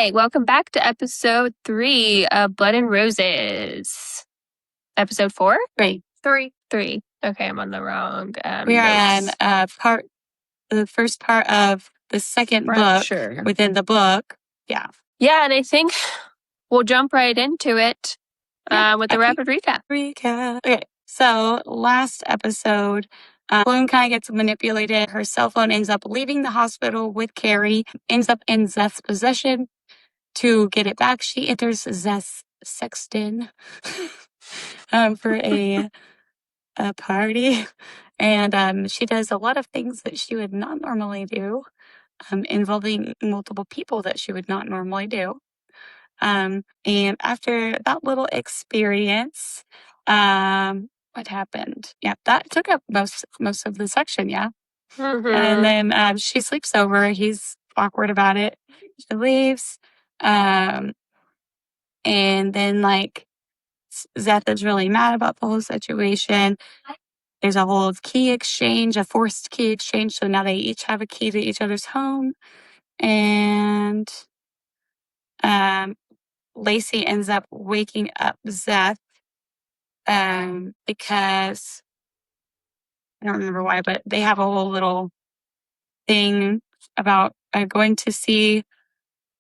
right, welcome back to episode 3 of Blood and Roses. Episode 4? 3. 3. Okay, I'm on the wrong We are notes. on the first part of the second book within the book. Yeah. Yeah, and I think we'll jump right into it with the rapid recap. Okay, so last episode, Bloom kind of gets manipulated. Her cell phone ends up leaving the hospital with Carrie, ends up in Zeth's possession. To get it back, she enters Zeth's sexton for a party. And she does a lot of things that she would not normally do, involving multiple people that she would not normally do. And after that little experience, what happened? Yeah, that took up most of the section, yeah. Mm-hmm. And then she sleeps over. He's awkward about it. She leaves. And then, Zeth is really mad about the whole situation. There's a whole key exchange, a forced key exchange. So now they each have a key to each other's home. And Lacey ends up waking up Zeth because I don't remember why, but they have a whole little thing about going to see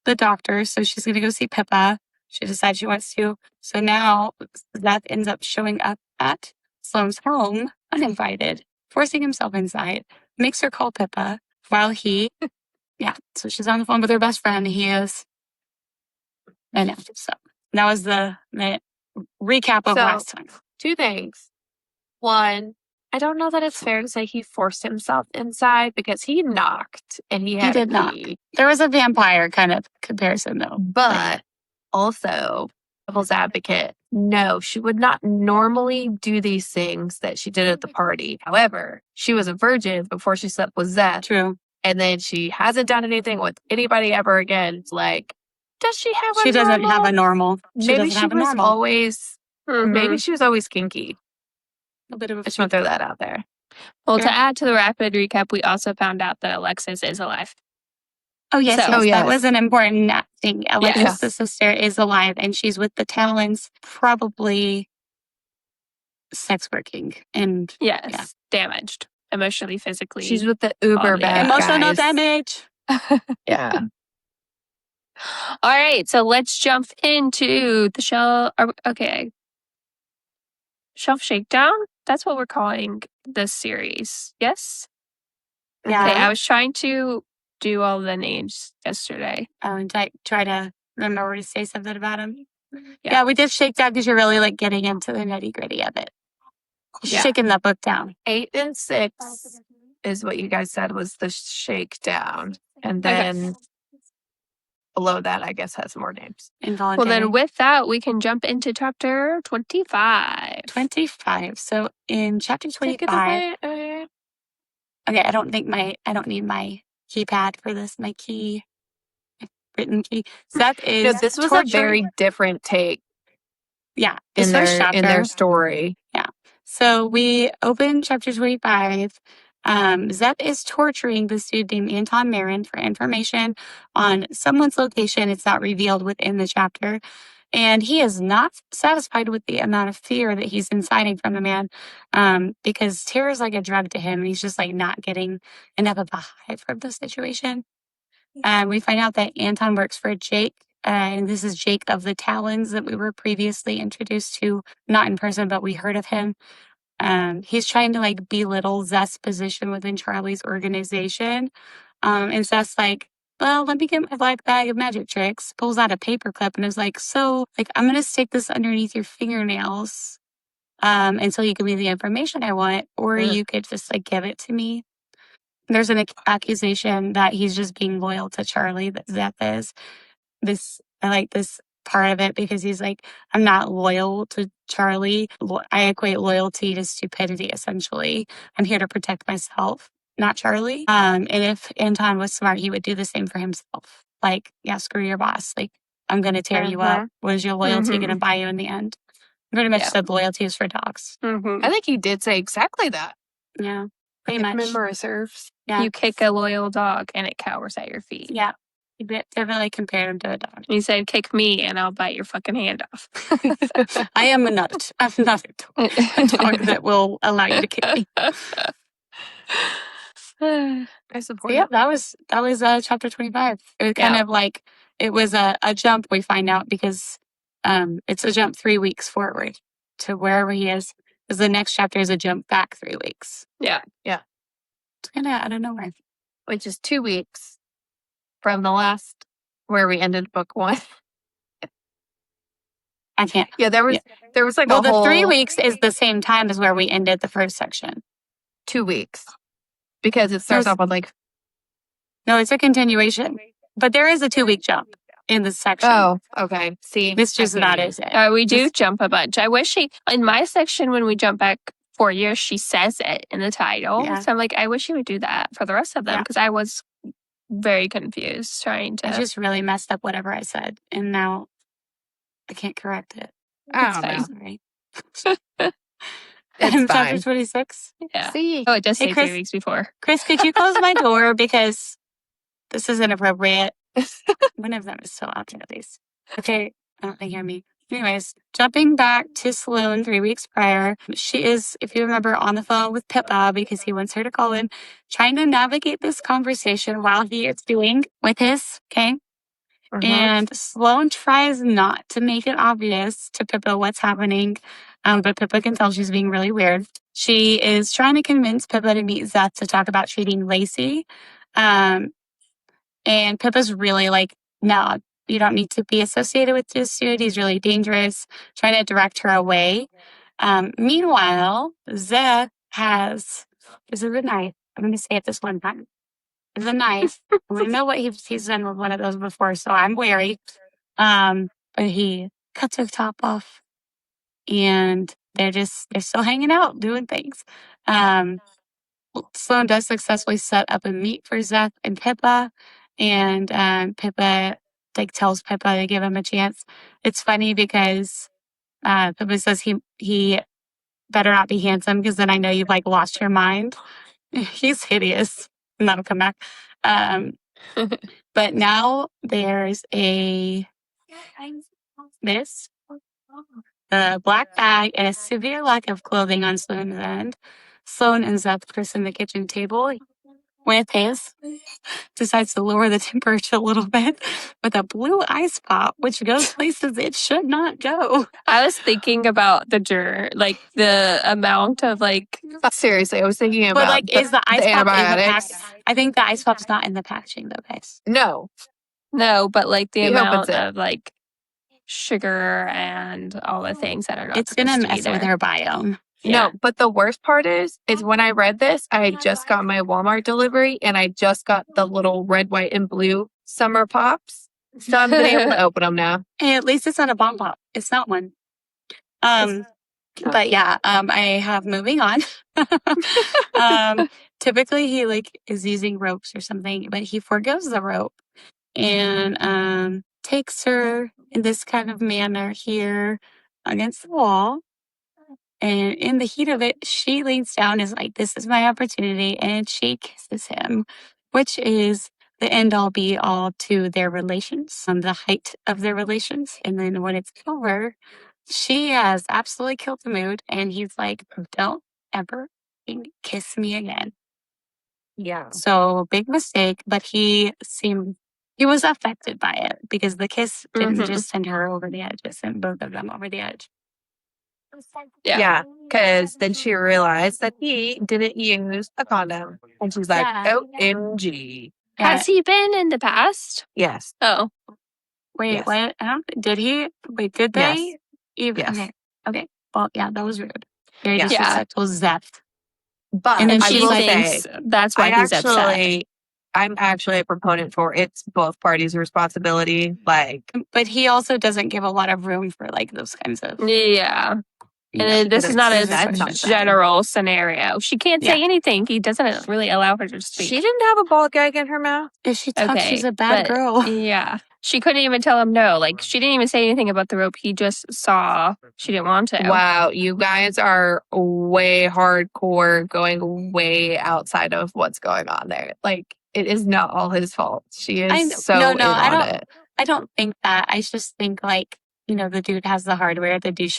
the doctor. So she's going to go see Pippa. She decides she wants to. So now Zeth ends up showing up at Sloane's home uninvited, forcing himself inside, makes her call Pippa while so she's on the phone with her best friend. He is. And so that was the recap of last time. 2 things. 1, I don't know that it's fair to say he forced himself inside because he knocked and he had did knock. There was a vampire kind of comparison though. But also, devil's advocate, no, she would not normally do these things that she did at the party. However, she was a virgin before she slept with Zeth. True. And then she hasn't done anything with anybody ever again. It's like, does she have She doesn't have a normal. Maybe she was always, maybe she was always kinky. A bit of a I just want to throw that out there. Well, to add to the rapid recap, we also found out that Alexis is alive. Oh, yes. That was an important thing. Alexis, the sister, is alive, and she's with the Talons, probably sex working. And damaged. Emotionally, physically. She's with the uber bad emotional guys. damage. Yeah. All right, so let's jump into the Shelf Shakedown? That's what we're calling this series. Yes? Yeah. Okay, I was trying to do all the names yesterday. Oh, and try to remember to say something about them. Yeah, we did Shakedown because you're really getting into the nitty gritty of it. Shaking that book down. 8 and 6 is what you guys said was the Shakedown. And then below that, I guess, has more names. Involuntary. Well, then with that, we can jump into chapter 25. 25. So in chapter 25. Okay, I don't need my keypad for this. My written key. So that is. This was a very different take. Yeah, in their story. Yeah. So we open chapter 25. Zeth is torturing this dude named Anton Marin for information on someone's location. It's not revealed within the chapter. And he is not satisfied with the amount of fear that he's inciting from the man, because terror is like a drug to him. And he's just not getting enough of a high from the situation. We find out that Anton works for Jake. And this is Jake of the Talons that we were previously introduced to, not in person, but we heard of him. He's trying to belittle Zeth's position within Charlie's organization. And Zeth's well, let me get my black bag of magic tricks, pulls out a paperclip and is I'm going to stick this underneath your fingernails until you give me the information I want, or you could just give it to me. There's an accusation that he's just being loyal to Charlie, that Zeth is. I like this part of it because he's I'm not loyal to Charlie. I equate loyalty to stupidity, essentially. I'm here to protect myself, not Charlie. And if Anton was smart, he would do the same for himself. Screw your boss. I'm going to tear you up. What is your loyalty going to buy you in the end? Pretty much said loyalty is for dogs. I think he did say exactly that. Yeah, pretty much. Memory serves. Yeah. You kick a loyal dog and it cowers at your feet. Yeah. You definitely compared him to a dog. He said, "Kick me, and I'll bite your fucking hand off." I am not. I'm not a dog that will allow you to kick me. I So support yeah, it. that was chapter 25. It was kind Yeah. of like it was a jump. We find out because it's a jump 3 weeks forward to wherever he is. Because the next chapter is a jump back 3 weeks. Yeah. It's kind of out of nowhere. Which is 2 weeks from the last where we ended book 1. I can't. Yeah, there was like Well, a the whole 3 weeks is the same time as where we ended the first section. 2 weeks because it starts There's- off with like No, it's a continuation. But there is a 2-week jump in this section. oh okay. See, This just I not feel is it. We do Just- jump a bunch. I wish in my section when we jump back 4 years, she says it in the title. Yeah. So I'm like, I wish she would do that for the rest of them Yeah. because I was very confused trying to. I just really messed up whatever I said, and now I can't correct it. I It's don't know. fine. Sorry. It's Chapter fine. 26. Yeah. See, Oh, it does Hey, say Chris. 3 weeks before. Chris, could you close my door because this is inappropriate? One of them is so after these. Okay, I don't think you hear me. Anyways, jumping back to Sloane 3 weeks prior, she is, if you remember, on the phone with Pippa because he wants her to call him, trying to navigate this conversation while he is doing with his, okay? And Sloane tries not to make it obvious to Pippa what's happening, but Pippa can tell she's being really weird. She is trying to convince Pippa to meet Zeth to talk about treating Lacey. And Pippa's really like, no, you don't need to be associated with this dude. He's really dangerous, trying to direct her away. Meanwhile, Zeth has, this is a knife. I'm going to say it this one time. It's a knife. We know what he's done with one of those before, so I'm wary. But he cuts her top off, and they're still hanging out, doing things. Sloane does successfully set up a meet for Zeth and Pippa, and Pippa tells Pippa to give him a chance. It's funny because Pippa says he better not be handsome because then I know you've lost your mind. He's hideous, and that'll come back. But now there's a black bag and a severe lack of clothing on Sloane's end. Sloane and Zeth Chris in the kitchen table with his decides to lower the temperature a little bit with a blue ice pop, which goes places it should not go. I was thinking about the amount of seriously, I was thinking about But is the ice pop in the antibiotics. pack? I think the ice pop's not in the packaging though, guys. No, no, but the He amount opens it. of sugar and all the things that are not. It's gonna supposed to be mess with there. her biome. Yeah. No, but the worst part is when I read this, I had just got my Walmart delivery and I just got the little red, white, and blue summer pops. So I'm been able to open them now. Hey, at least it's not a bomb pop. It's not one. But yeah, I have moving on. Typically he is using ropes or something, but he forgoes the rope and takes her in this kind of manner here against the wall. And in the heat of it, she leans down, is like, this is my opportunity. And she kisses him, which is the end all be all to their relations, the height of their relations. And then when it's over, she has absolutely killed the mood. And he's like, don't ever kiss me again. Yeah. So big mistake, but he was affected by it because the kiss didn't Mhm. just send her over the edge, it sent both of them over the edge. Yeah. Because then she realized that he didn't use a condom. And she's like, Yeah. OMG. Yeah. Has he been in the past? Yes. Oh, Wait, Yes. what? Did he? Wait, did Yes. they? Even, Yes. Okay. Well, yeah, that was rude. Very Yeah. disrespectful. Zeth. But And then I she will thinks say, that's why he's upset. I'm actually a proponent for it's both parties' responsibility. But he also doesn't give a lot of room for those kinds of. Yeah. And then this is not a Said something. general scenario. She can't say anything. He doesn't really allow her to speak. She didn't have a ball gag in her mouth. If she talks, Okay, she's a bad but- girl. Yeah. She couldn't even tell him no. She didn't even say anything about the rope. He just saw she didn't want to. Wow, you guys are way hardcore, going way outside of what's going on there. it is not all his fault. She I is kn- so no, in no, I on don't. it. I don't think that. I just think like, the dude has the hardware. The dude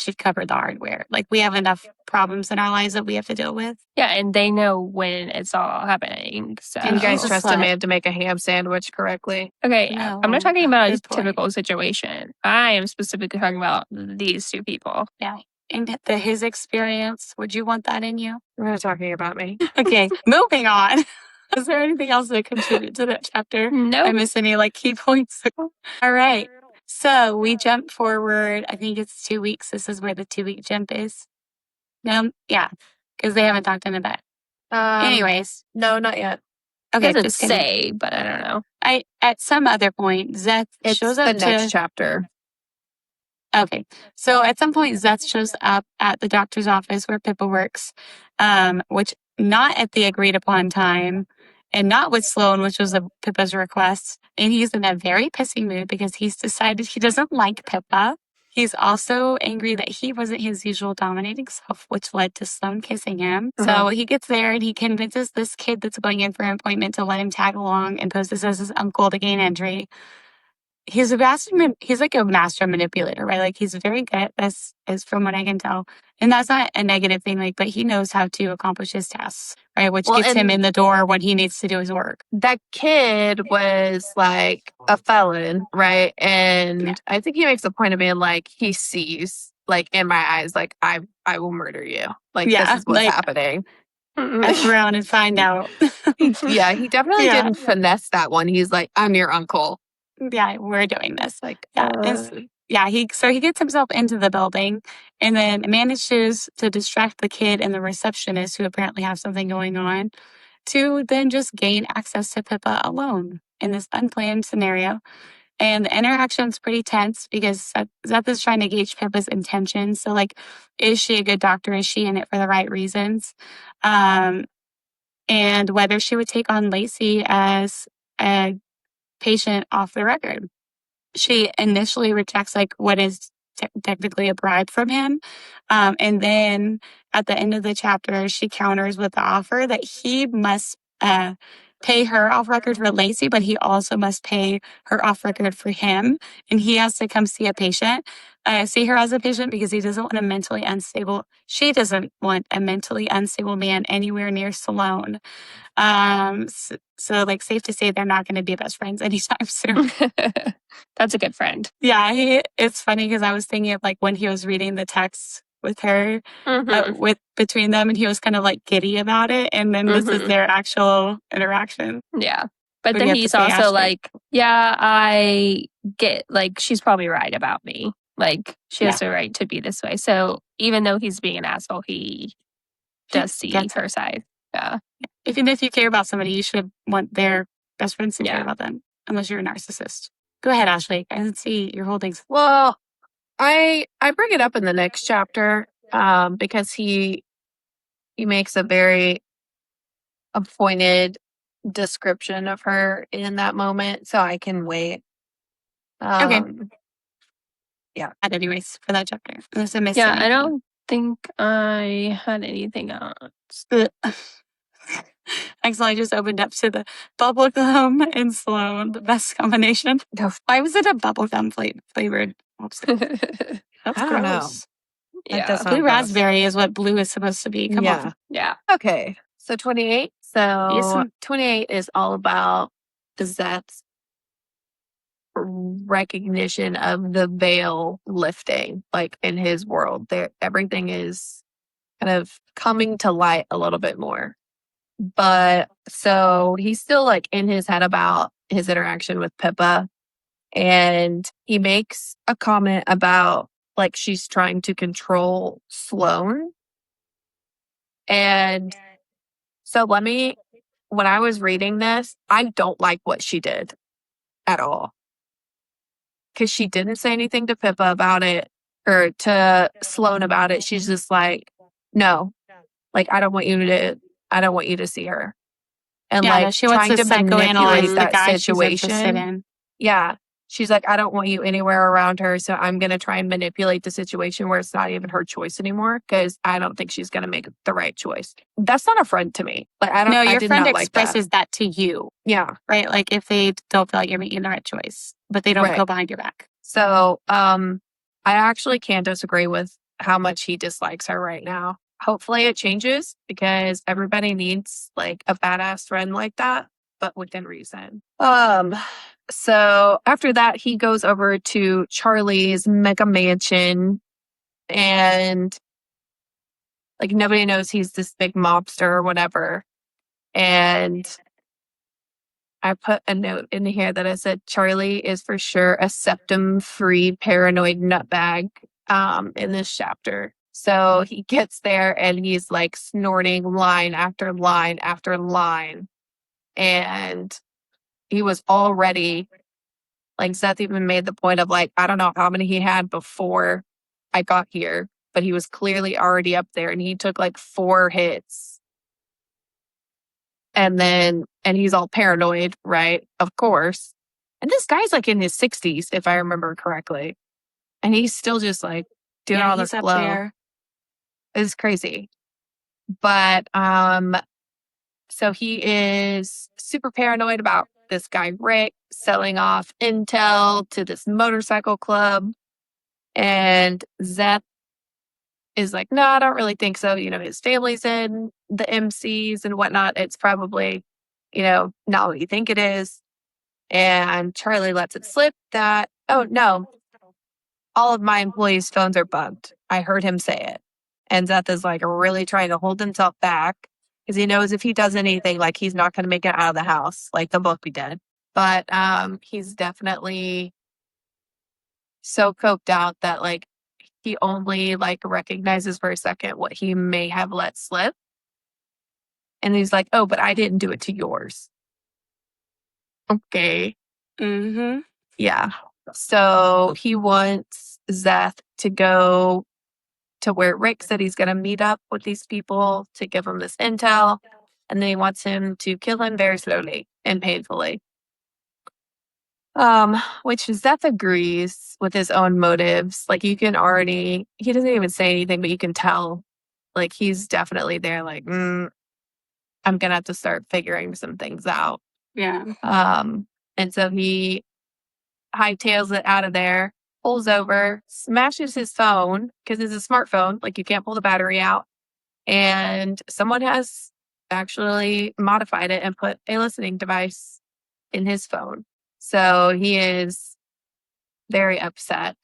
should cover the hardware. Like we have enough problems in our lives that we have to deal with. Yeah, and they know when it's all happening. So Do you guys he's a trust a slut. man to make a ham sandwich correctly? okay, No, I'm not talking about a good point. typical situation. I am specifically talking about these two people. Yeah. And his experience, would you want that in you? We're not talking about me. Okay, moving on. Is there anything else that contribute to that chapter? I Nope. miss any like key points. All right. So we jump forward. I think it's 2 weeks. This is where the 2-week jump is. No, yeah, because they haven't talked in a bit. Anyways, No, not yet. okay, Doesn't just kidding. say, but I don't know. At some other point, Zeth It's shows the up next to. chapter. Okay, so at some point, Zeth shows up at the doctor's office where Pippa works, which not at the agreed upon time, and not with Sloan, which was Pippa's request. And he's in a very pissy mood because he's decided he doesn't like Pippa. He's also angry that he wasn't his usual dominating self, which led to Sloan kissing him. So Uh-huh. he gets there and he convinces this kid that's going in for an appointment to let him tag along and poses as his uncle to gain entry. He's like a master manipulator, right? Like he's very good at this, is from what I can tell. And that's not a negative thing, like, but he knows how to accomplish his tasks, right? Which Well, gets him and- in the door when he needs to do his work. That kid was like a felon, right? And Yeah. I think he makes a point of being like, he sees, like, in my eyes, like, I will murder you. Like, Yeah, this is what's like- happening. F around and find out. Yeah, he definitely Yeah. didn't finesse that one. He's like, I'm your uncle. Yeah, we're doing this. Like, Yeah, he gets himself into the building and then manages to distract the kid and the receptionist, who apparently have something going on, to then just gain access to Pippa alone in this unplanned scenario. And the interaction's pretty tense because Zeth is trying to gauge Pippa's intentions. So, like, is she a good doctor? Is she in it for the right reasons? And whether she would take on Lacey as a patient off the record. She initially rejects like what is technically a bribe from him. And then at the end of the chapter, she counters with the offer that he must pay her off record for Lacey, but he also must pay her off record for him. And he has to come see her as a patient because he doesn't want a mentally unstable. She doesn't want a mentally unstable man anywhere near Sloan. So like safe to say they're not going to be best friends anytime soon. That's a good friend. Yeah, it's funny because I was thinking of like when he was reading the text with her, with between them, and he was kind of like giddy about it, and then this is Mhm. their actual interaction. Yeah. But But then you have to he's pay also Ashley. like, yeah, I get like she's probably right about me. Like she has the right to be this way. So even though he's being an asshole, he does see gets her side. Yeah. Even if you care about somebody, you should want their best friends to care Yeah. about them, unless you're a narcissist. Go ahead, Ashley. I can see your holdings. well, I bring it up in the next chapter because he makes a very appointed description of her in that moment, so I can wait. Okay. Anyways, For that chapter, unless I missed Yeah, I anything. don't think I had anything else. Excellent. I just opened up to the bubblegum and Sloan, the best combination. No. Why was it a bubblegum flavored? Oops. That's I don't know. gross. That does Yeah. sound Blue gross. raspberry is what blue is supposed to be. Come Yeah. on. Yeah. Okay, so 28. So Yes, ma'am. 28 is all about Zeth's recognition of the veil lifting, like in his world. There, everything is kind of coming to light a little bit more. But so he's still like in his head about his interaction with Pippa, and he makes a comment about like she's trying to control Sloan. And so when I was reading this, I don't like what she did at all. Because she didn't say anything to Pippa about it or to Sloan about it. She's just like, no, like, I don't want you to see her. And Yeah, like no, she wants trying to to manipulate psychoanalyze the that guy she's interested situation. in. Yeah. she's like, I don't want you anywhere around her. So I'm going to try and manipulate the situation where it's not even her choice anymore because I don't think she's going to make the right choice. That's not a friend to me. Like, No, I your did friend not like that. expresses that to you, Yeah. right? Like if they don't feel like you're making the right choice, but they don't Right. go behind your back. So, I actually can't disagree with how much he dislikes her right now. Hopefully it changes because everybody needs like a badass friend like that, but within reason. So after that, he goes over to Charlie's mega mansion and like nobody knows he's this big mobster or whatever. And I put a note in here that I said Charlie is for sure a septum-free paranoid nutbag in this chapter. So he gets there and he's like snorting line after line after line. And he was already like Seth even made the point of like, I don't know how many he had before I got here, but he was clearly already up there and he took like 4 hits. And he's all paranoid, right? Of course. And this guy's like in his 60s, if I remember correctly. And he's still just like doing all this he's up blow. there. It's crazy. But so he is super paranoid about this guy Rick selling off intel to this motorcycle club. And Zeth is like, no, I don't really think so. You know, his family's in the MCs and whatnot. It's probably, you know, not what you think it is. And Charlie lets it slip that, oh no, all of my employees' phones are bugged. I heard him say it. And Zeth is like really trying to hold himself back because he knows if he does anything, like he's not going to make it out of the house, like they'll both be dead. But he's definitely so coked out that like he only like recognizes for a second what he may have let slip. And he's like, oh, but I didn't do it to yours. Okay. Mm-hmm. Yeah. So he wants Zeth to go to where Rick said he's going to meet up with these people to give him this intel. And then he wants him to kill him very slowly and painfully. Which Zeth agrees with his own motives. Like you can already, he doesn't even say anything, but you can tell like he's definitely there like, I'm going to have to start figuring some things out. Yeah. And so he hightails it out of there, pulls over, smashes his phone because it's a smartphone. Like you can't pull the battery out. And someone has actually modified it and put a listening device in his phone. So he is very upset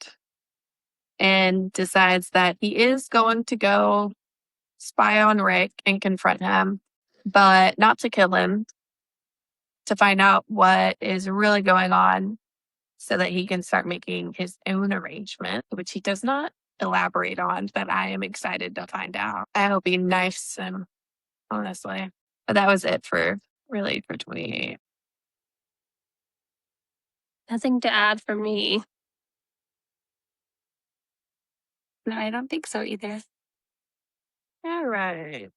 and decides that he is going to go spy on Rick and confront him, but not to kill him, to find out what is really going on so that he can start making his own arrangement, which he does not elaborate on, but I am excited to find out. I hope he knifes him, honestly. But that was it for 28. Nothing to add from me. No, I don't think so either. All right.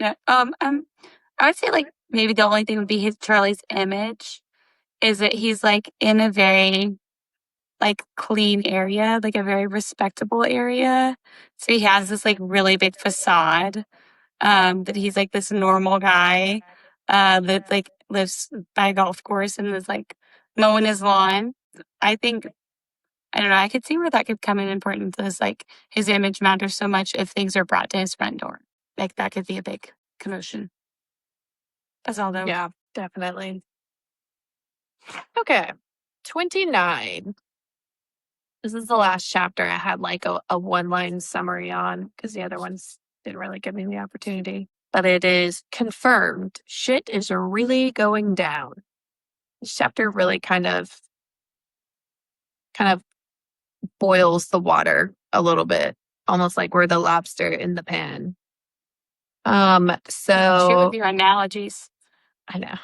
Yeah. I would say like maybe the only thing would be Charlie's image is that he's like in a very like clean area, like a very respectable area. So he has this like really big facade. That he's like this normal guy that like lives by a golf course and is like mowing his lawn. I think I don't know, I could see where that could come in important because like his image matters so much if things are brought to his front door. Like that could be a big commotion. That's all though. Yeah, definitely. Okay. 29. This is the last chapter I had like a one-line summary on because the other ones didn't really give me the opportunity. But it is confirmed. Shit is really going down. This chapter really kind of boils the water a little bit, almost like we're the lobster in the pan. Shoot So with your analogies. I know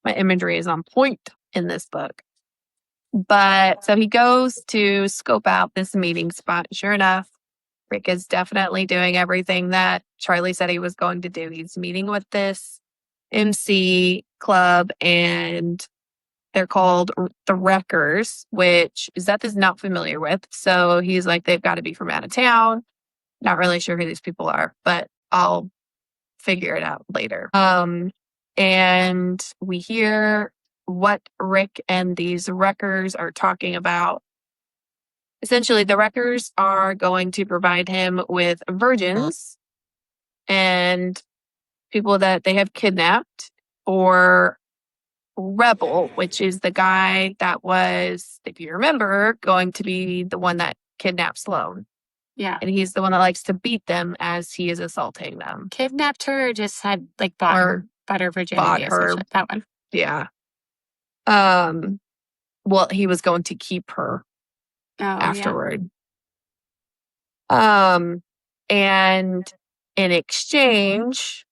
my imagery is on point in this book. But so he goes to scope out this meeting spot. Sure enough, Rick is definitely doing everything that Charlie said he was going to do. He's meeting with this MC club and They're called the Wreckers, which Zeth is not familiar with. So he's like, they've got to be from out of town. Not really sure who these people are, but I'll figure it out later. And we hear what Rick and these Wreckers are talking about. Essentially, the Wreckers are going to provide him with virgins and people that they have kidnapped, or Rebel, which is the guy that was, if you remember, going to be the one that kidnapped Sloane. Yeah. And he's the one that likes to beat them as he is assaulting them. Kidnapped her or just had like bought her virginity. Bought her. essentially. That one. Yeah. Well, he was going to keep her afterward. And in exchange,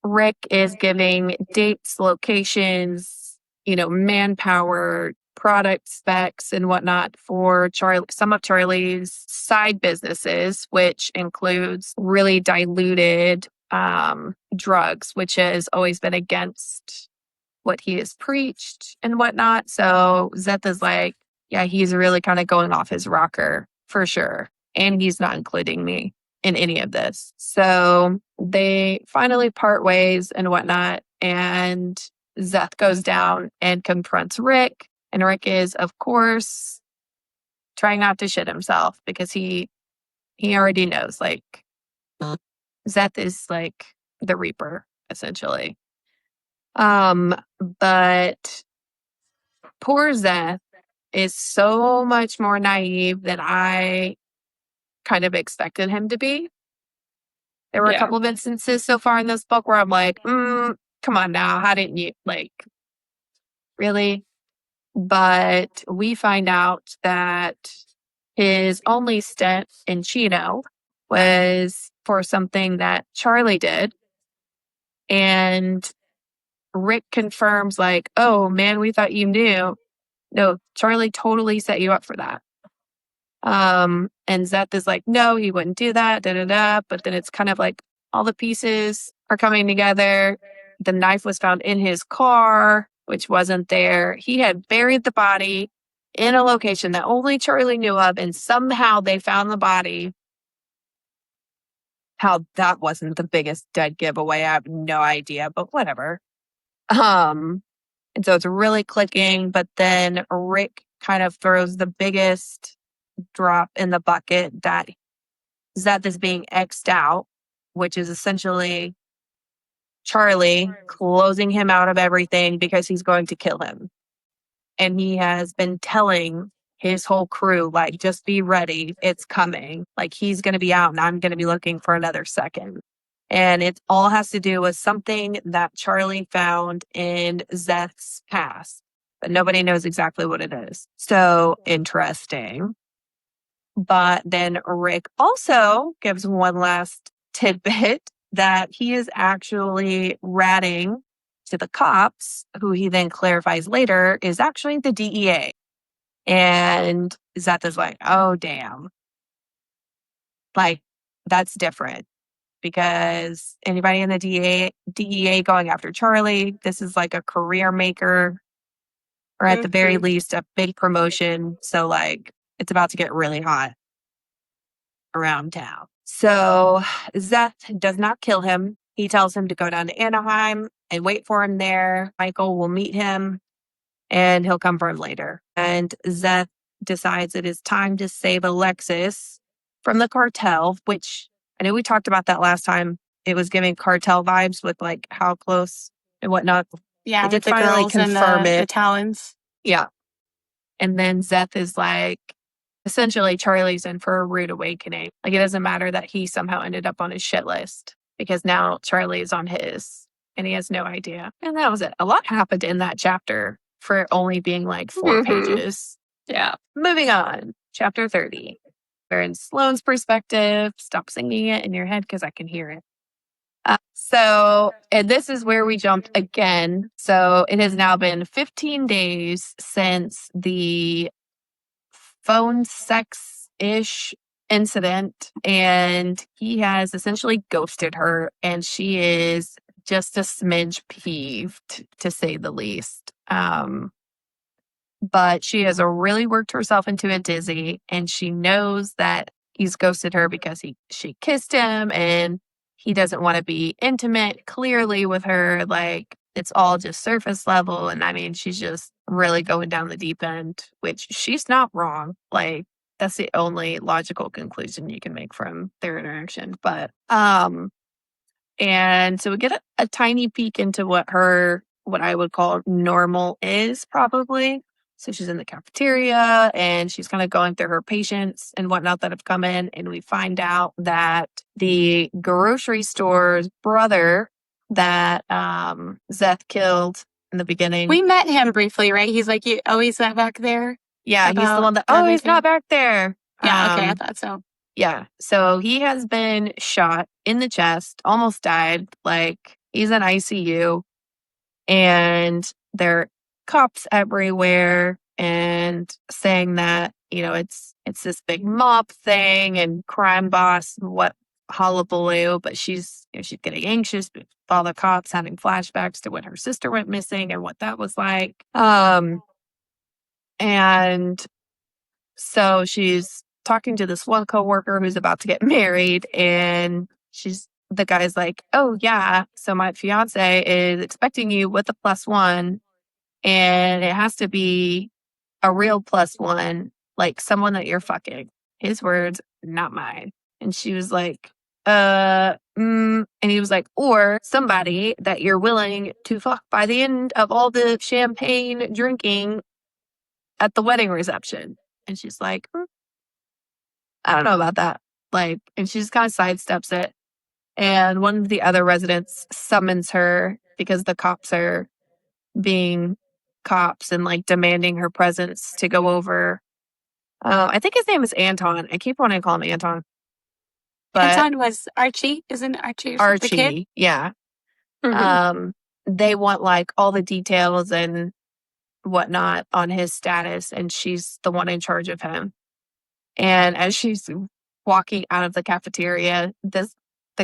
Rick is giving dates, locations, manpower, product specs and whatnot for some of Charlie's side businesses, which includes really diluted drugs, which has always been against what he has preached and whatnot. So Zeth is like, yeah, he's really kind of going off his rocker for sure. And he's not including me in any of this. So they finally part ways and whatnot. And Zeth goes down and confronts Rick. And Rick is, of course, trying not to shit himself because he already knows, like, Zeth is like the Reaper, essentially. But poor Zeth is so much more naive than I kind of expected him to be. There were a couple of instances so far in this book where I'm like, come on now, how didn't you, like, really? But we find out that his only stint in Chino was for something that Charlie did. And Rick confirms, like, oh man, we thought you knew. No, Charlie totally set you up for that. And Zeth is like, no, he wouldn't do that, But then it's kind of like all the pieces are coming together. The knife was found in his car, which wasn't there. He had buried the body in a location that only Charlie knew of, and somehow they found the body. How that wasn't the biggest dead giveaway, I have no idea, but whatever. And so it's really clicking, but then Rick kind of throws the biggest drop in the bucket that Zeth is being X'd out, which is essentially Charlie closing him out of everything because he's going to kill him. And he has been telling his whole crew, like, just be ready. It's coming. Like, he's going to be out and I'm going to be looking for another second. And it all has to do with something that Charlie found in Zeth's past, but nobody knows exactly what it is. So interesting. But then Rick also gives one last tidbit that he is actually ratting to the cops, who he then clarifies later is actually the DEA. And Zeth is like, oh, damn. Like, that's different. Because anybody in the DEA going after Charlie, this is like a career maker, or at the very least, a big promotion. So, like, it's about to get really hot around town. So Zeth does not kill him. He tells him to go down to Anaheim and wait for him there. Michael will meet him and he'll come for him later. And Zeth decides it is time to save Alexis from the cartel, which I know we talked about that last time. It was giving cartel vibes with like how close and whatnot. Yeah, it did with the finally girls confirm and it. the Talons. Yeah. And then Zeth is like, essentially, Charlie's in for a rude awakening. Like, it doesn't matter that he somehow ended up on his shit list because now Charlie is on his and he has no idea. And that was it. A lot happened in that chapter for it only being like 4 pages. Yeah. Moving on. Chapter 30. We're in Sloane's perspective. Stop singing it in your head because I can hear it. And this is where we jumped again. So it has now been 15 days since the phone sex-ish incident, and he has essentially ghosted her, and she is just a smidge peeved, to say the least. But she has really worked herself into a dizzy, and she knows that he's ghosted her because she kissed him and he doesn't want to be intimate clearly with her. Like, it's all just surface level. And I mean, she's just really going down the deep end, which she's not wrong. Like, that's the only logical conclusion you can make from their interaction. But, and so we get a tiny peek into what I would call normal is, probably. So she's in the cafeteria and she's kind of going through her patients and whatnot that have come in. And we find out that the grocery store's brother that Zeth killed in the beginning. We met him briefly, right? He's like, he's not back there. Yeah, he's the about one that, the other he's thing. not back there. Yeah, okay, I thought so. Yeah. So he has been shot in the chest, almost died. Like, he's in ICU, and there are cops everywhere and saying that, it's this big mob thing and crime boss, what hullabaloo, but she's getting anxious with all the cops having flashbacks to when her sister went missing and what that was like. And so she's talking to this one coworker who's about to get married, and the guy's like, "Oh yeah, so my fiance is expecting you with a +1, and it has to be a real +1, like someone that you're fucking." His words, not mine. And she was like, and he was like, "Or somebody that you're willing to fuck by the end of all the champagne drinking at the wedding reception." And she's like, I don't know about that. Like, and she just kind of sidesteps it. And one of the other residents summons her because the cops are being cops and like demanding her presence to go over. I think his name is Anton. I keep wanting to call him Anton. But Anton was Archie, isn't Archie? Or the kid? Archie, yeah. Mhm. They want like all the details and whatnot on his status, and she's the one in charge of him. And as she's walking out of the cafeteria, the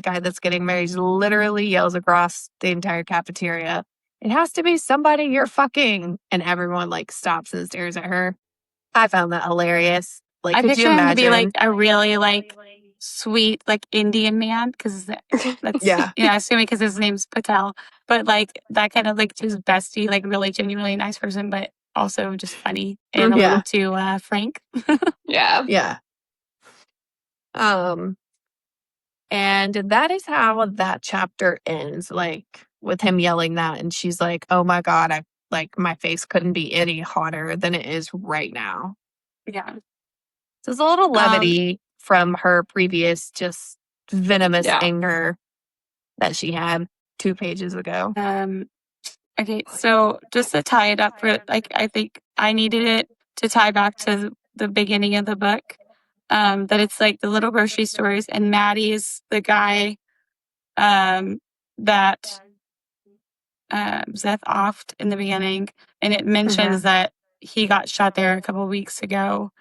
guy that's getting married literally yells across the entire cafeteria, "It has to be somebody you're fucking." And everyone like stops and stares at her. I found that hilarious. Like, I could you picture him to imagine? be like a really like sweet like Indian man, because that's Yeah. assuming because his name's Patel, but like that kind of like just bestie, like really genuinely nice person, but also just funny and a Yeah. little too frank. Yeah. Yeah. And that is how that chapter ends, like with him yelling that, and she's like, "Oh my God, my face couldn't be any hotter than it is right now." Yeah. So it's a little levity from her previous just venomous Yeah. anger that she had 2 pages ago. Okay, so just to tie it up, I think I needed it to tie back to the beginning of the book. That it's like the little grocery stores, and Maddie's the guy that Zeth offed in the beginning, and it mentions that he got shot there a couple weeks ago.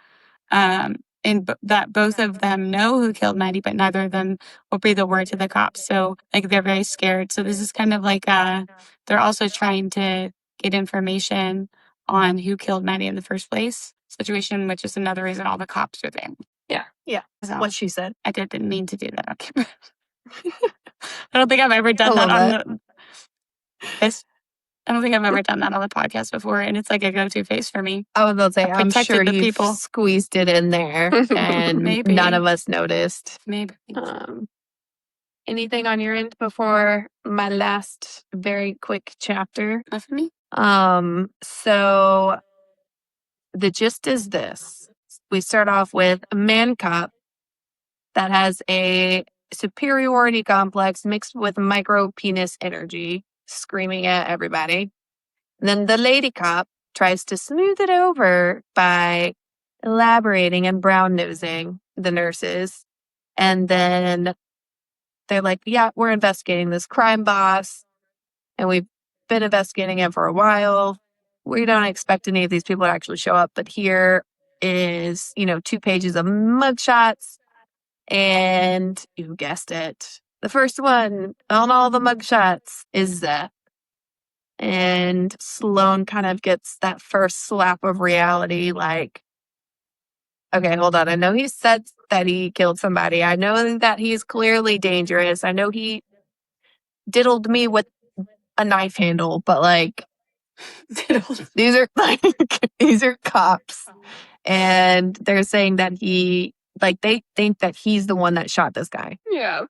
And that both of them know who killed Maddie, but neither of them will breathe a word to the cops. So like they're very scared. So this is kind of like they're also trying to get information on who killed Maddie in the first place situation, which is another reason all the cops are there. Yeah. So What she said. I didn't mean to do that. Okay. I don't think I've ever done I that love on I don't think I've ever done that on the podcast before, and it's like a go-to face for me. I was about to say, I I'm protected sure the you people. squeezed it in there and Maybe. none of us noticed. Maybe. Anything on your end before my last very quick chapter? Not for me. So the gist is this. We start off with a man cop that has a superiority complex mixed with micro penis energy, screaming at everybody. Then the lady cop tries to smooth it over by elaborating and brown nosing the nurses. And then they're like, "Yeah, we're investigating this crime boss, and we've been investigating him for a while. We don't expect any of these people to actually show up, but here is, 2 pages of mugshots." And you guessed it. The first one on all the mugshots is Zeth. And Sloane kind of gets that first slap of reality, like, okay, hold on. I know he said that he killed somebody. I know that he's clearly dangerous. I know he diddled me with a knife handle, but like, these are like, these are cops. And they're saying that they think that he's the one that shot this guy. Yeah.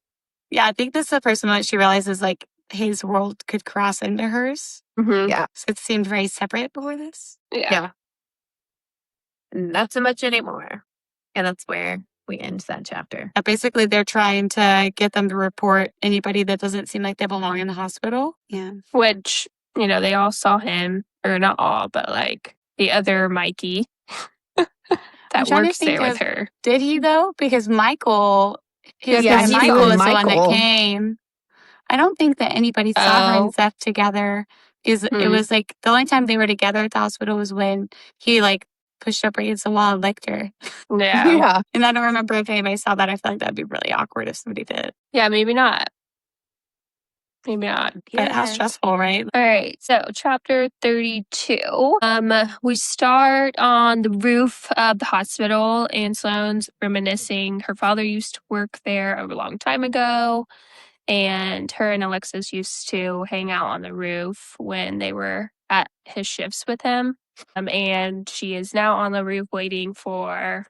Yeah, I think this is the first moment she realizes like his world could cross into hers. Mm-hmm. Yeah. So it seemed very separate before this. Yeah. Not so much anymore. And that's where we end that chapter. Basically, they're trying to get them to report anybody that doesn't seem like they belong in the hospital. Yeah. Which, they all saw him, or not all, but like the other Mikey I'm that trying to works there think with of- her. Did he though? Because Michael, his Yeah, guy he Michael saw was the one that Michael. came. I don't think that anybody saw her Oh. and Seth together. It Hmm. was like the only time they were together at the hospital was when he like pushed up against the wall and licked her. Yeah. Yeah. And I don't remember if anybody saw that. I feel like that'd be really awkward if somebody did. Yeah, maybe not. Maybe not. But how stressful, right? All right, so chapter 32. We start on the roof of the hospital, and Sloane's reminiscing. Her father used to work there a long time ago, and her and Alexis used to hang out on the roof when they were at his shifts with him. And she is now on the roof waiting for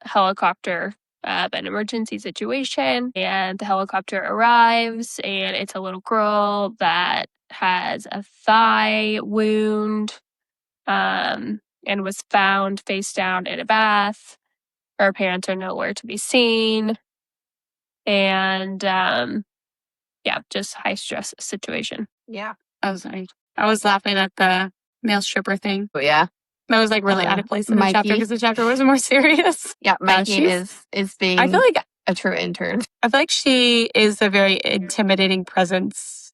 helicopter an emergency situation, and the helicopter arrives, and it's a little girl that has a thigh wound and was found face down in a bath. Her parents are nowhere to be seen, and just high stress situation. Yeah. Oh, sorry. I was laughing at the male stripper thing. But yeah. That was like really out of place in the chapter Mikey. because the chapter was more serious. Yeah. Mikey she's- is being I feel a true intern. she is a very intimidating presence,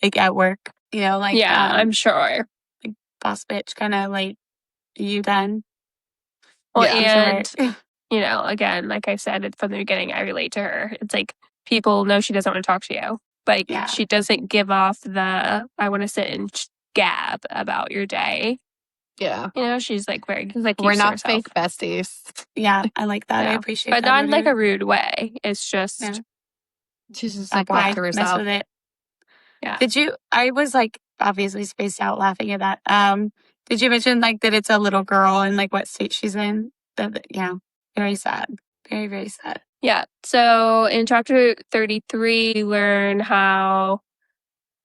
like at work. I'm sure. Boss bitch, kind of like you done. Well, Yeah, and again, like I said from the beginning, I relate to her. It's like people know she doesn't want to talk to you. Like Yeah. she doesn't give off the I want to sit and gab about your day. Yeah. She's like very like We're used to not herself. fake besties. Yeah, I like that. I Yeah. appreciate But that. not in about like her. a rude way. It's just Yeah. She's just Like, like why left to mess herself. with it? Yeah. I was like obviously spaced out laughing at that. Did you mention like that it's a little girl and like what state she's in? Yeah, very sad. Very, very sad. Yeah. So in chapter 33, we learn how,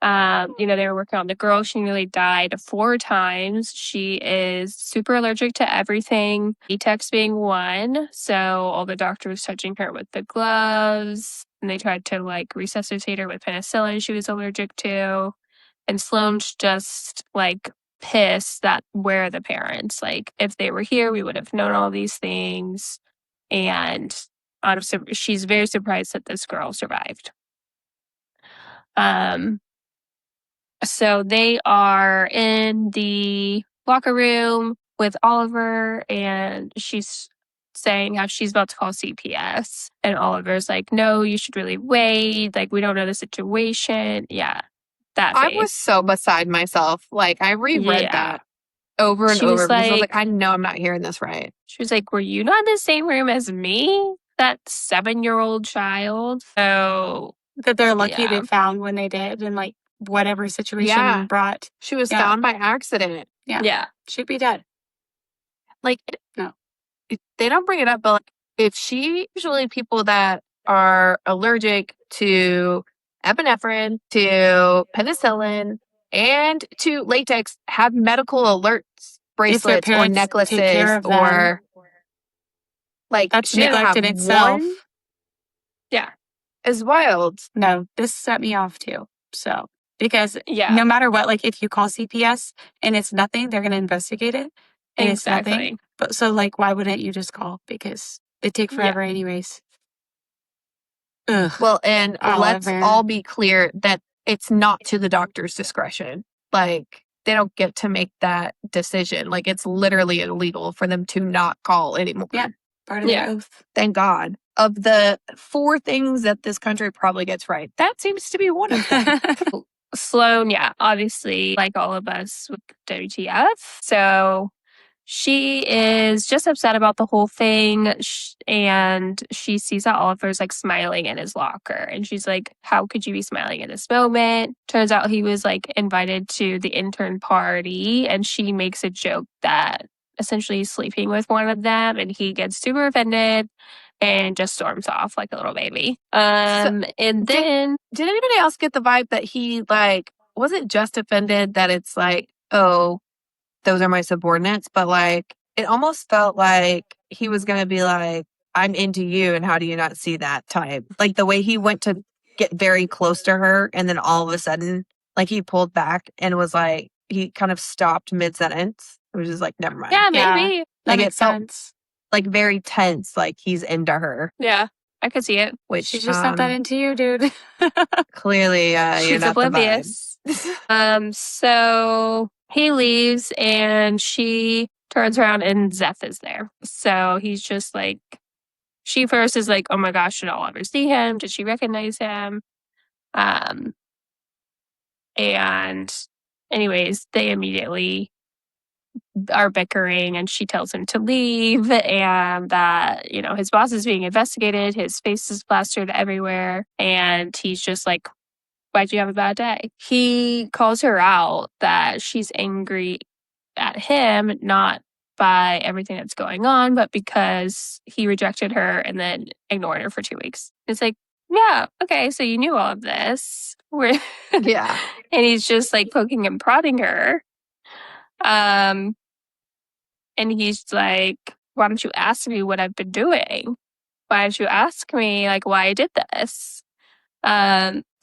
they were working on the girl. She nearly died 4 times. She is super allergic to everything, Etex being one. So all the doctors touching her with the gloves, and they tried to like resuscitate her with penicillin she was allergic to. And Sloane's just like pissed that where are the parents? Like if they were here, we would have known all these things. And she's very surprised that this girl survived. So they are in the locker room with Oliver, and she's saying how she's about to call CPS. And Oliver's like, no, you should really wait. Like, we don't know the situation. Yeah. That I face. was so beside myself. Like I reread Yeah. that over and She over was because I was like- like, I know I'm not hearing this right. She was like, were you not in the same room as me? That 7-year-old child. So, That they're lucky Yeah. they found when they did, and like whatever situation Yeah. brought. She was Yeah. found by accident. Yeah. yeah. She'd be dead. Like No. they don't bring it up, but like, if she usually people that are allergic to epinephrine, to penicillin, and to latex have medical alerts bracelets or parents necklaces take care of them. or like That's she didn't neglect have in itself. one Yeah. is wild. No, this set me off too. So because Yeah. no matter what, like if you call CPS and it's nothing, they're going to investigate it. And it's nothing. Exactly. But so like, why wouldn't you just call? Because they take forever anyways. Ugh. Well, and let's Oliver. all be clear that it's not to the doctor's discretion. Like they don't get to make that decision. Like it's literally illegal for them to not call anymore. Yeah. Part of Yeah. the oath. Thank God. Of the 4 things that this country probably gets right, that seems to be one of them. Sloane, yeah, obviously, like all of us with WTF. So she is just upset about the whole thing. And she sees that Oliver's like smiling in his locker. And she's like, how could you be smiling in this moment? Turns out he was like invited to the intern party. And she makes a joke that essentially he's sleeping with one of them. And he gets super offended and just storms off like a little baby. And then Did anybody else get the vibe that he like wasn't just offended that it's like, oh, those are my subordinates, but like it almost felt like he was gonna be like, I'm into you and how do you not see that type? Like the way he went to get very close to her and then all of a sudden like he pulled back and was like he kind of stopped mid sentence. It was just like, never mind. yeah, Yeah. maybe. That Like, it makes felt- sense. Like very tense, like he's into her. Yeah, I could see it. Which She's just not that into you, dude. clearly you're She's not the vibe. oblivious. So he leaves and she turns around and Zeph is there. So he's just like, she first is like, oh my gosh, did I'll ever see him? Did she recognize him? And anyways, they immediately are bickering and she tells him to leave and that, you know, his boss is being investigated. His face is plastered everywhere. And he's just like, why'd you have a bad day? He calls her out that she's angry at him, not by everything that's going on, but because he rejected her and then ignored her for 2 weeks. It's like, yeah, okay, so you knew all of this. Yeah. And he's just like poking and prodding her. And he's like, why don't you ask me what I've been doing? Why don't you ask me like why I did this?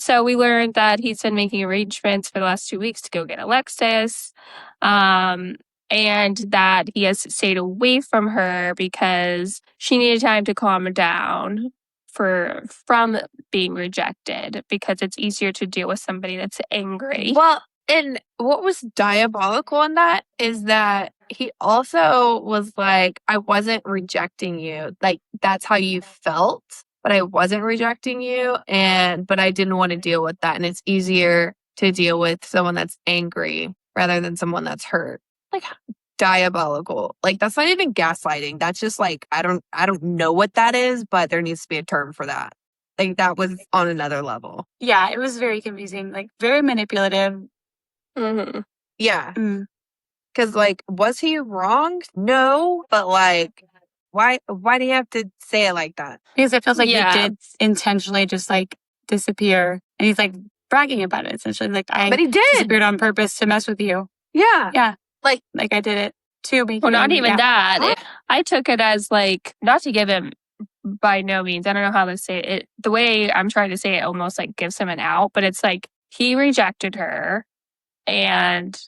So we learned that he's been making arrangements for the last 2 weeks to go get Alexis. And that he has stayed away from her because she needed time to calm down from being rejected because it's easier to deal with somebody that's angry. Well, and what was diabolical in that is that he also was like, I wasn't rejecting you. Like, that's how you felt, but I wasn't rejecting you. But I didn't want to deal with that. And it's easier to deal with someone that's angry rather than someone that's hurt. Like, diabolical. Like, that's not even gaslighting. That's just like, I don't know what that is, but there needs to be a term for that. Like, that was on another level. Yeah, it was very confusing, like very manipulative. Mm-hmm. Yeah. Mm. Because, like, was he wrong? No. But, like, why do you have to say it like that? Because it feels like Yeah. he did intentionally just like disappear. And he's like bragging about it essentially. Like, I But he did. disappeared on purpose to mess with you. Yeah. Yeah. Like I did it to make Well, not him- even yeah. that. I took it as like, not to give him, by no means, I don't know how to say it. The way I'm trying to say it almost like gives him an out, but it's like he rejected her and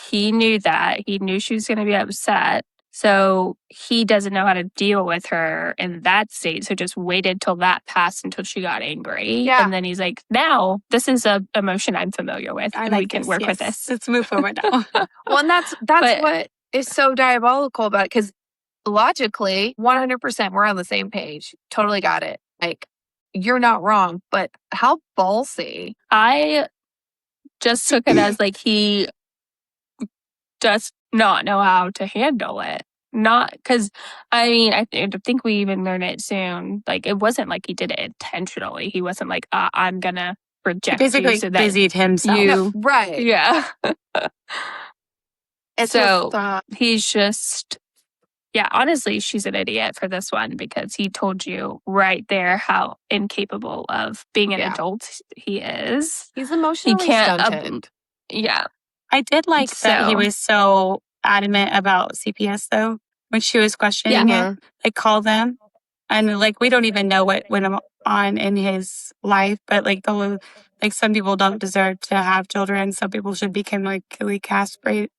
he knew that. He knew she was going to be upset. So he doesn't know how to deal with her in that state. So just waited till that passed until she got angry. Yeah. And then he's like, now this is a emotion I'm familiar with. I and like we can this, work with yes. this. Let's move forward now. well, and that's But- what is so diabolical about it. Because logically, 100%, we're on the same page. Totally got it. Like, you're not wrong. But how ballsy. I just took it as like he does not know how to handle it. Not because, I mean, I think we even learn it soon. Like, it wasn't like he did it intentionally. He wasn't like, I'm going to He reject basically you so that busied himself. you- No, right. Yeah. It's So- just, He's just, yeah, honestly, she's an idiot for this one because he told you right there how incapable of being an Yeah. adult he is. he's emotionally can't, stunted. Yeah. I did like that he So- was so adamant about CPS though. When she was questioning Yeah. it, like call them. And like we don't even know what went on in his life, but like some people don't deserve to have children. Some people should be chemically castrated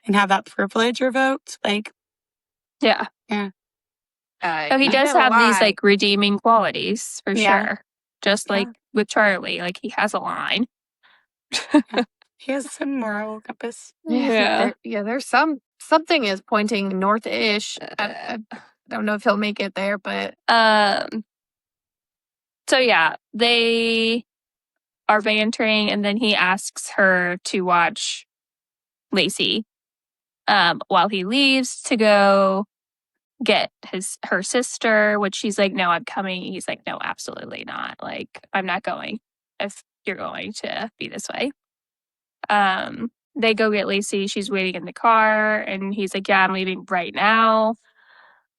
and have that privilege revoked. Like Yeah. So he You does know have these why. like redeeming qualities for Yeah. sure. Just Yeah. like with Charlie, like he has a line. he has some moral compass. Yeah. There's something is pointing north-ish. I don't know if he'll make it there, but So yeah, they are bantering, and then he asks her to watch Lacey while he leaves to go get her sister, which she's like, no, I'm coming. He's like, no, absolutely not. Like, I'm not going if you're going to be this way. They go get Lacey. She's waiting in the car, and he's like, yeah, I'm leaving right now.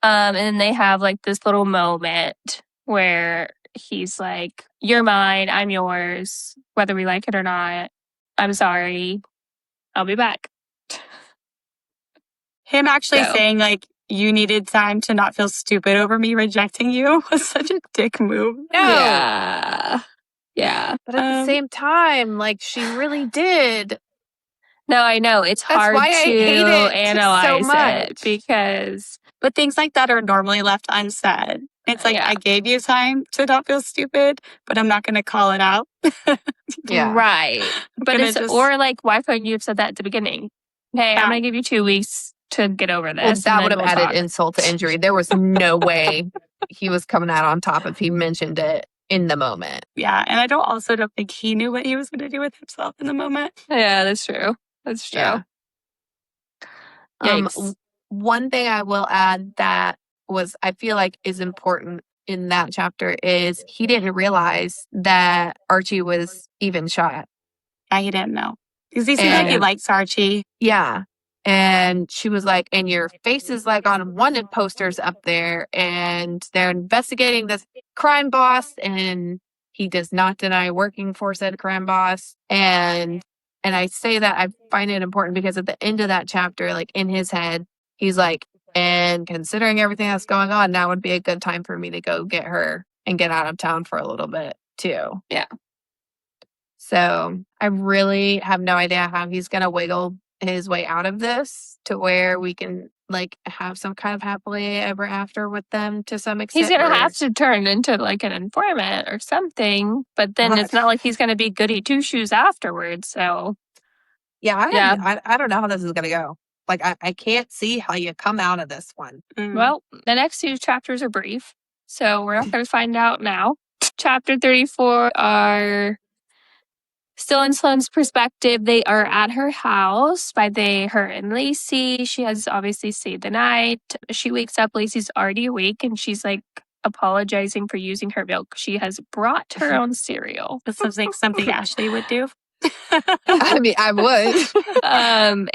And they have like this little moment where he's like, you're mine, I'm yours, whether we like it or not. I'm sorry. I'll be back. Him actually So- saying, like, you needed time to not feel stupid over me rejecting you was such a dick move. No. Yeah. Yeah. But at the same time, like, she really did. No, I know. It's That's hard why I to hate it analyze so it much. because But things like that are normally left unsaid. It's like, Yeah. I gave you time to not feel stupid, but I'm not going to call it out. Yeah. right. But gonna it's just- or like, why couldn't you have said that at the beginning? Hey, Yeah. I'm gonna give you 2 weeks to get over this. Well, and that then would have we'll added talk. insult to injury. There was no way he was coming out on top if he mentioned it in the moment. Yeah. And I don't think he knew what he was going to do with himself in the moment. Yeah, that's true. That's true. Yeah. Yikes. One thing I will add that I feel like is important in that chapter is he didn't realize that Archie was even shot. Yeah, he didn't know. Because he seems like he And- likes Archie. Yeah. And she was like, and your face is like on wanted posters up there, and they're investigating this crime boss, and he does not deny working for said crime boss. And I say that I find it important because at the end of that chapter, like in his head, he's like, and considering everything that's going on, now would be a good time for me to go get her and get out of town for a little bit too. Yeah. So I really have no idea how he's going to wiggle his way out of this to where we can like have some kind of happily ever after with them to some extent. He's gonna where- have to turn into like an informant or something, but then it's not like he's gonna be goody two shoes afterwards. So Yeah, I don't know how this is going to go. Like, I can't see how you come out of this one. Mm. well, the next 2 chapters are brief, so we're not gonna find out now. Chapter 34 are still in Sloane's perspective. They are at her house by her and Lacey. She has obviously stayed the night. She wakes up, Lacey's already awake, and she's like apologizing for using her milk. She has brought her own cereal. This looks like something Ashley would do. I mean, I would. And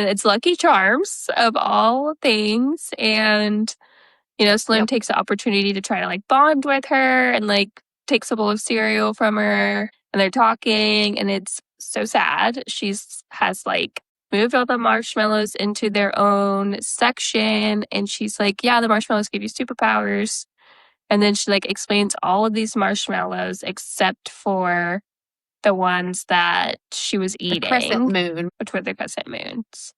it's Lucky Charms of all things. And, Sloane Yep. takes the opportunity to try to like bond with her and like takes a bowl of cereal from her. And they're talking, and it's so sad. Has like moved all the marshmallows into their own section. And she's like, yeah, the marshmallows give you superpowers. And then she like explains all of these marshmallows except for the ones that she was The eating, crescent moon. which were the crescent moons.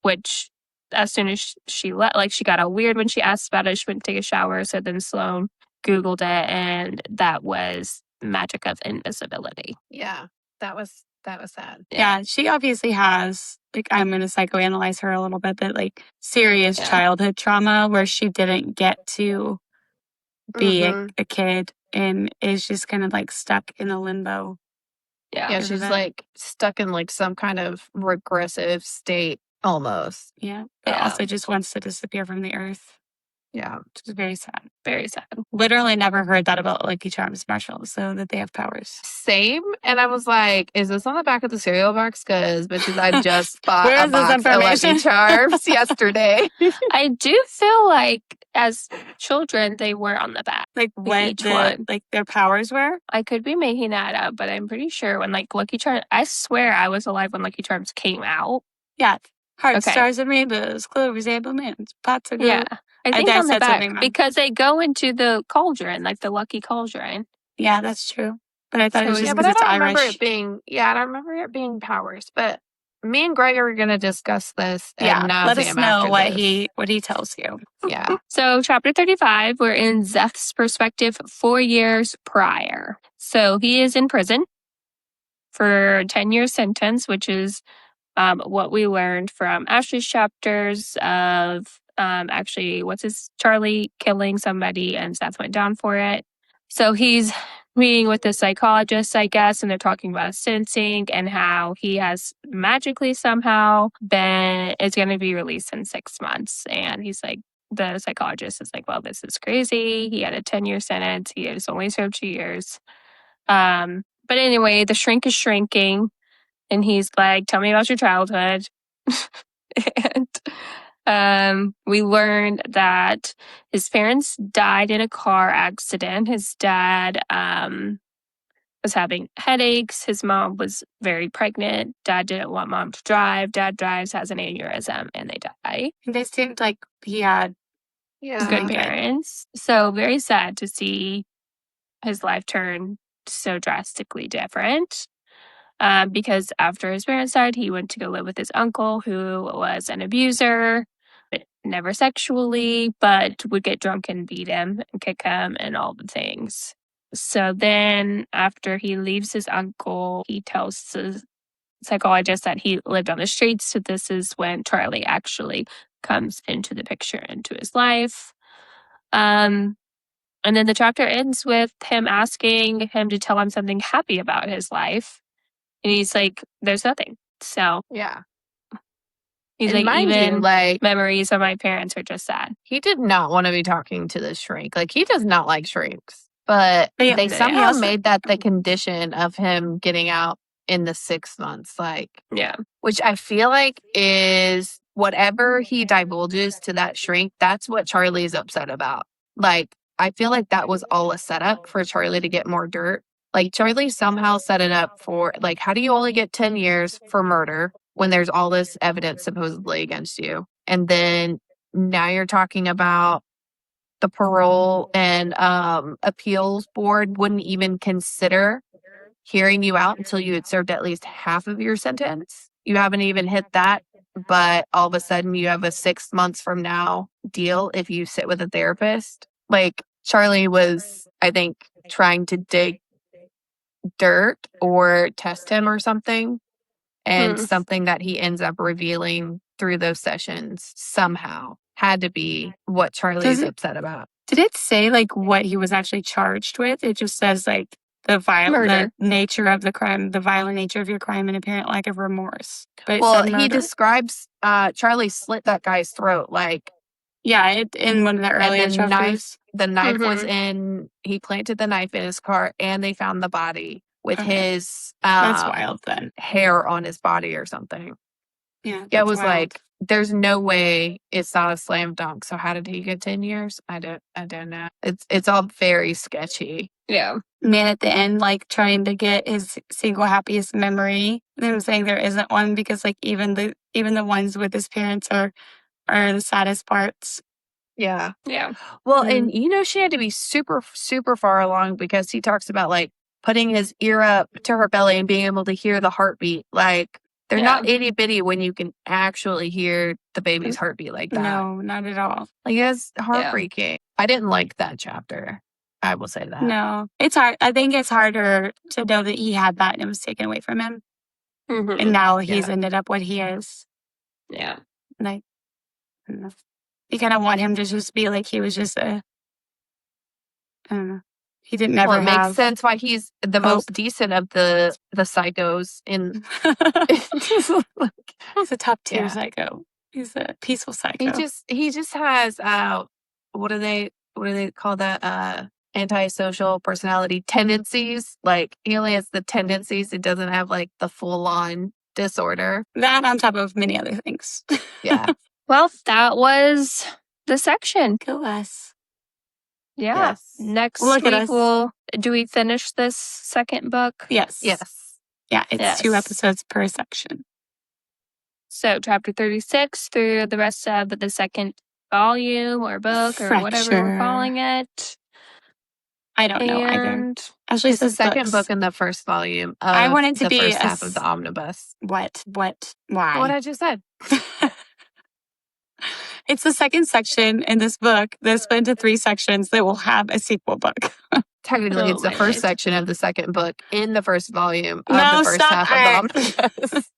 Which as soon as she she got all weird when she asked about it. She went to take a shower. So then Sloane Googled it, and that was magic of invisibility. Yeah, that was sad. Yeah, she obviously has, like, I'm going to psychoanalyze her a little bit, but like serious Yeah. childhood trauma where she didn't get to be Mhm. a kid and is just kind of like stuck in a limbo. Yeah. Yeah, Because of she's that. like stuck in like some kind of regressive state almost. Yeah. But Yeah. also just wants to disappear from the earth, Yeah. which is very sad. Very sad. Literally never heard that about Lucky Charms marshmallows, so that they have powers. Same. And I was like, is this on the back of the cereal box? Because bitches, I just bought Where a is this box of Lucky information? Charms yesterday. I do feel like as children they were on the back. Like what each one. like their powers were. I could be making that up, but I'm pretty sure when like Lucky Charms, I swear I was alive when Lucky Charms came out. Yeah. Hearts, Okay. stars, and rainbows, clovers, amber moons, pots of gold. Yeah. I think I on the said back something wrong. because they go into the cauldron, like the Lucky Cauldron. Yeah, that's true. But I thought it So was it's- just Yeah, but I because it's don't remember Irish. it being. Yeah, I don't remember it being powers. But me and Greg are gonna discuss this. ad Yeah, let us nauseam know after what this. he tells you. Yeah. So, chapter 35, we're in Zeth's perspective 4 years prior. So, he is in prison for a 10-year sentence, which is what we learned from Ashley's chapters of actually, Charlie killing somebody, and Zeth went down for it. So, he's meeting with the psychologist, I guess, and they're talking about sentencing and how he has magically somehow is going to be released in 6 months. And he's like, the psychologist is like, well, this is crazy. He had a 10-year sentence. He has only served 2 years. But anyway, the shrink is shrinking, and he's like, tell me about your childhood. And we learned that his parents died in a car accident. His dad was having headaches. His mom was very pregnant. Dad didn't want mom to drive. Dad drives, has an aneurysm, and they die. They seemed like he had Yeah. Good Okay. parents. So very sad to see his life turn so drastically different. Because after his parents died, he went to go live with his uncle, who was an abuser, but never sexually, but would get drunk and beat him and kick him and all the things. So then, after he leaves his uncle, he tells the psychologist that he lived on the streets. So this is when Charlie actually comes into the picture, into his life. And then the chapter ends with him asking him to tell him something happy about his life. And he's like, there's nothing. So Yeah. he's And like, mind you, even like, memories of my parents are just sad. he did not want to be talking to this shrink. Like, he does not like shrinks. But But yeah, they they somehow also- made that the condition of him getting out in the 6 months. Like, Yeah. which I feel like is whatever he divulges to that shrink, that's what Charlie's upset about. Like, I feel like that was all a setup for Charlie to get more dirt. Like, Charlie somehow set it up for, like, how do you only get 10 years for murder when there's all this evidence supposedly against you? And then now you're talking about the parole and appeals board wouldn't even consider hearing you out until you had served at least half of your sentence. You haven't even hit that, but all of a sudden you have a 6 months from now deal if you sit with a therapist. Like, Charlie was, I think, trying to dig dirt or test him or something. And Hmm. something that he ends up revealing through those sessions somehow had to be what Charlie's Does it- upset about. Did it say like what he was actually charged with? It just says like the Murder. nature of the crime, the violent nature of your crime, and apparent lack of remorse. But it Well, said he murder. describes Charlie slit that guy's throat. Like, Yeah, in one of the earlier the chapters. the knife was Mhm. in, he planted the knife in his car and they found the body with Okay. his That's wild then. hair on his body or something. Yeah, Yeah, it that's was wild. like, there's no way it's not a slam dunk. So how did he get 10 years? I don't know. It's all very sketchy. Yeah. Man at the end, like trying to get his single happiest memory. Them saying there isn't one because like even the ones with his parents are the saddest parts. Yeah. Yeah. Well, and she had to be super, super far along because he talks about like putting his ear up to her belly and being able to hear the heartbeat. Like, they're not itty bitty when you can actually hear the baby's heartbeat like that. No, not at all. Like, it's heartbreaking. I didn't like that chapter. I will say that. No, it's hard. I think it's harder to know that he had that and it was taken away from him, Mhm. and now he's ended up what he is. Yeah. Like, I don't know. You kind of want him to just be like he was just I don't know. He didn't never Well, it have. makes sense why he's the most decent of the psychos in. He's a top tier Yeah. psycho. He's a peaceful psycho. He just has what do they call that, antisocial personality tendencies. Like, he only has the tendencies. He doesn't have like the full on disorder. That on top of many other things. Yeah. Well, that was the section. Go us. Yeah. Yes. Next Look at week, us. do we finish this second book? Yes. Yes. Yeah, it's 2 Yes. episodes per section. So chapter 36 through the rest of the second volume or book or whatever we're Fracture. calling it. I don't know either. And Ashley It's the says second books. book in the first volume of I want it to the be first a half of the omnibus. What? What Why? I just said. It's the second section in this book that's split into 3 sections that will have a sequel book. Technically, Oh, it's the my first Lord. section of the second book in the first volume of No, the first stop half of the it. omnibus.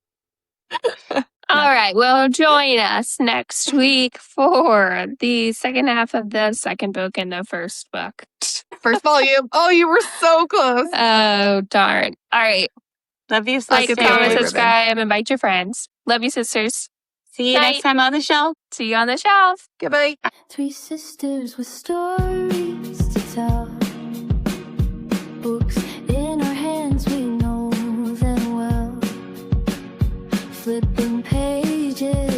all right, well, join us next week for the second half of the second book and the first book. First volume. Oh, you were so close. Oh, darn. All right. Love you, Like, sisters. comment, Ribbon. subscribe, invite your friends. Love you, sisters. See you Night. next time on the show. See you on the shelf. Goodbye. Three sisters with stories to tell. Books in our hands, we know them well. Flipping pages.